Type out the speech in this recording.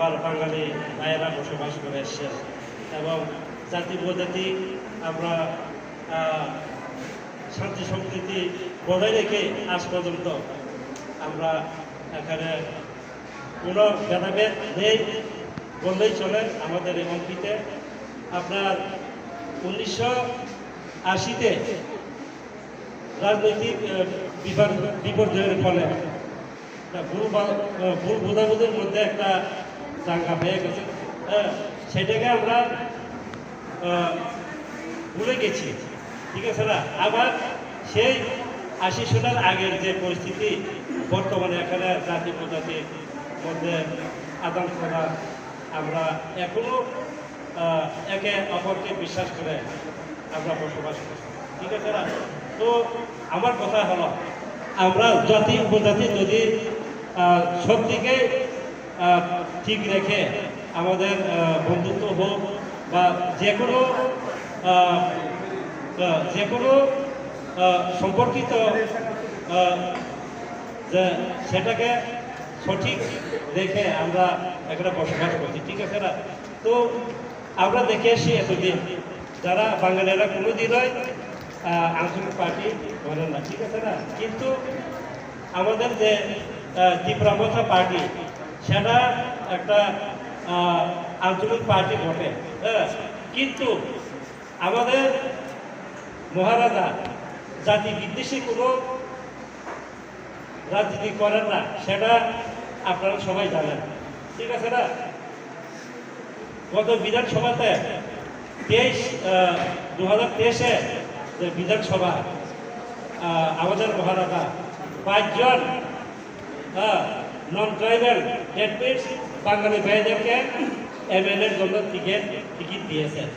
আমার বাঙালি ভাইয়েরা বসবাস করে এসছে এবং জাতি উপজাতি আমরা শান্তি সম্প্রীতি বজায় রেখে আজ পর্যন্ত আমরা এখানে কোনো ভেদাভেদ নেই বললেই চলে। আমাদের এই অঙ্কিতে আপনার 1980-তে রাজনৈতিক বিপর্যয়ের ফলে ভুল বোঝাবুঝির মধ্যে একটা দাঙ্গা হয়ে গেছে, সেটাকে আমরা ভুলে গেছি, ঠিক আছে না? আবার সেই 80 সালের আগের যে পরিস্থিতি বর্তমানে এখানে জাতি প্রজাতির মধ্যে আদান প্রদান আমরা এখনো একে অপরকে বিশ্বাস করে আমরা বসবাস করছি, ঠিক আছে না? তো আমার কথা হলো আমরা জাতি উপজাতি যদি সব দিকে ঠিক রেখে আমাদের বন্ধুত্ব হোক বা যে কোনো সম্পর্কিত সেটাকে সঠিক রেখে আমরা একটা বসবাস করছি, ঠিক আছে না? তো আমরা দেখে আসি এতদিন যারা বাঙালিরা কোনোদিনই আঞ্চলিক পার্টি করেন না, ঠিক আছে না? কিন্তু আমাদের যে তীব্রামথা পার্টি সেটা একটা আঞ্চলিক পার্টি বটে, কিন্তু আমাদের মহারাজা জাতি বিদ্বেষী কোনো রাজনীতি করেন না, সেটা আপনারা সবাই জানেন, ঠিক আছে না? গত বিধানসভাতে 2023-এ যে বিধানসভা আমাদের মহারাজা 5 জন নন ট্রাইবাল ডেট মিনস বাঙালি ভাইদেরকে এমএলএর জন্য টিকিট দিয়েছেন।